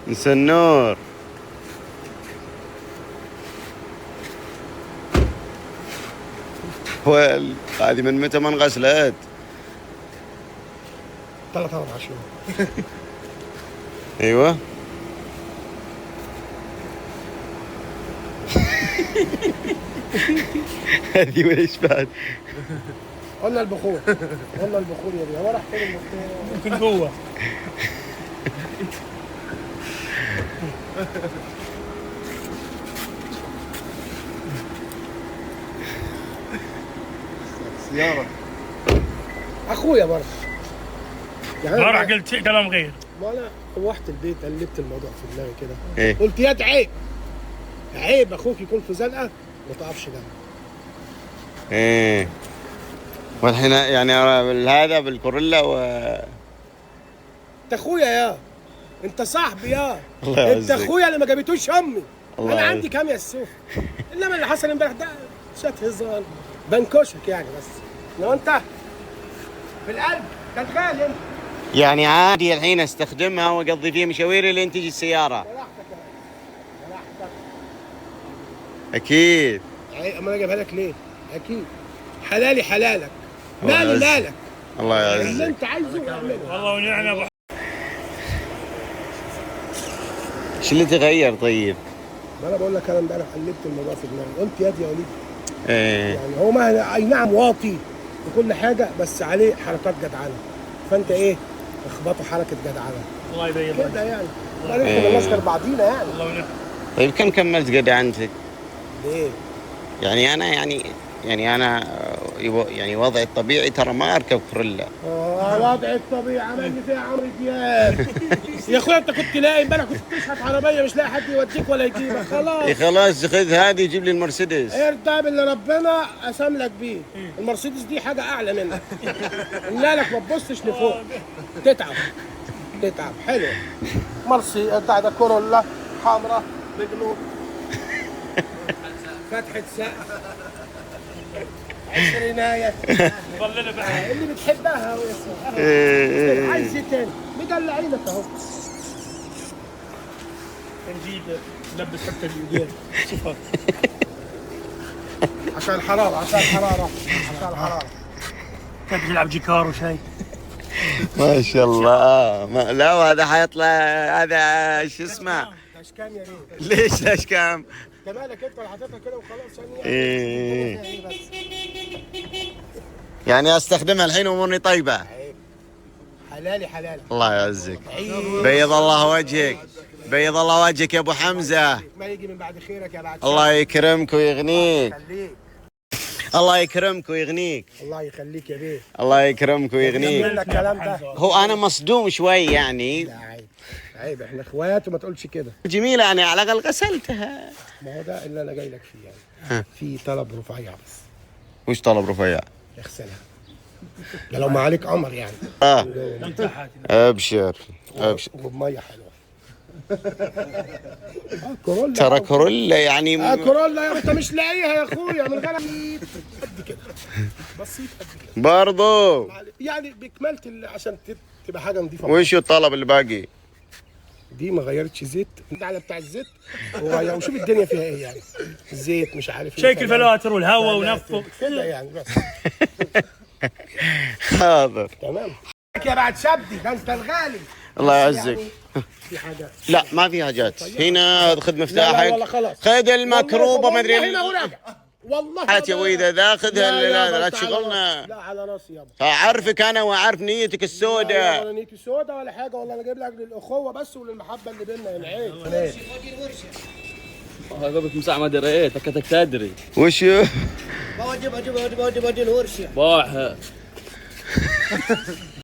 مسا النور. هذه من متى ما انغسلت؟ 3 4 شهور. ايوه. هذه وش بعد؟ قلنا البخور قلنا البخور يا بيه. هو راح فين البخور؟ ممكن جوه. سيارة اخويا برضه يعني. ما راح قلت شيء كلام غير. ما انا روحت البيت قلبت الموضوع في دماغي كده. إيه؟ قلت ياد عيب، عيب اخوك يكون في زنقه ما تقفش جنبه. ايه. والحين يعني هذا بالكوريلا انت اخويا يا، انت صاحبي يا، الله انت يعزك. اخويا اللي ما جابتوش امي. الله انا يعزك. عندي كام يا السوف. انما اللي حصل امبارح ده شات هزار بنكشك يعني. بس لو انت في القلب كانت غالي انت. يعني عادي الحين استخدمها واقضي فيها مشاويري لين تجي السيارة. براحتك يا براحتك. اكيد. اما انا جايبها لك ليه؟ اكيد حلالي حلالك، الله مالي يعزك. مالك. الله اللي يعزك. انت عايزه اعمله. والله ونعنا ابو. ايش اللي تغير طيب؟ ما انا بقول لك انا امبارح قلبت الموضوع في دماغي. قلت ياد يا وليد، ايه. يعني هو ما اي نعم واطي وكل حاجه بس عليه حركات جدعانه. فانت ايه؟ اخبطوا حركه جدعانه الله يبين كده لك. يعني. وبعدين احنا بنشكر بعضينا يعني. الله ونعم. طيب كم كملت جدعنتك؟ ليه؟ يعني انا انا يعني وضعي الطبيعي ترى ما اركب كوريلا. وضع الطبيعي عملني فيها عمرو دياب. يا اخويا انت كنت لاقي امبارح كنت تشحت عربيه مش لاقي حد يوديك ولا يجيبك. إيه خلاص خلاص خذ هذه وجيب لي المرسيدس. ارضى باللي ربنا قسم لك بيه. المرسيدس دي حاجه اعلى منك. قلنا لك ما تبصش لفوق، تتعب حلو. مرسي بتاع ده كورولا حمراء بجنود فتحة سقف عشريناية ظلنا بعد. اللي بتحبها ويسمع. إيه. عايز ايه تاني؟ مدلعينك اهو. نجيب نلبس حتى اليدين صفر. عشان الحرارة عشان الحرارة عشان الحرارة. كنت تلعب جيكار وشيء. ما شاء الله. لا وهذا حيطلع هذا شو اسمه؟ اشكام يا ريت. ليش الاشكام؟ انت مالك انت اللي حاططها كده وخلاص يعني. إيه. ايه بس. يعني استخدمها الحين وامورني طيبه. عيب. حلالي حلالك. الله يعزك. عيب. بيض الله وجهك. بيض الله وجهك يا ابو حمزه. ما يجي من بعد خيرك يا بعد. الله يكرمك ويغنيك. يخليك. الله يكرمك ويغنيك. الله يخليك يا بيه. الله يكرمك من ويغنيك. الكلام ده. هو انا مصدوم شوي يعني. لا عيب، عيب احنا اخوات وما تقولش كده. جميله يعني على الاقل غسلتها. ما هو ده اللي انا جاي لك فيه يعني. ها. في طلب رفيع بس. وش طلب رفيع؟ اغسلها. ده لو ما عليك قمر يعني. وانتحت. ابشر ابشر. وبميه حلوه. كورولا. ترى كوريلا يعني كورولا يا انت مش لاقيها يا اخويا من غير قد كده. بسيط قد كده. برضو. يعني بكمالة عشان تبقى حاجه نظيفه. وش الطلب اللي باقي؟ دي ما غيرتش زيت انت على بتاع الزيت وشوف الدنيا فيها ايه يعني. زيت مش عارف ايه. شيك الفلاتر والهواء ونفض كده يعني بس. حاضر. تمام. يا بعد شبدي ده انت الغالي. الله يعزك. يعني في حاجه. لا ما في حاجات هنا. خذ لا مفتاحك. والله خلاص. خذ المكروبه ما ادري. والله وراجع. والله حالتي يا ابوي اذا خذها لا يابا، تشغلنا. لا على راسي يابا. اعرفك انا واعرف نيتك لا السوداء. ولا نيتي سودا ولا حاجه. والله انا جايب لك للاخوه بس وللمحبه اللي بيننا يا العين. هذا بك مساع ما ادري ايه تكتك تدري. وش باح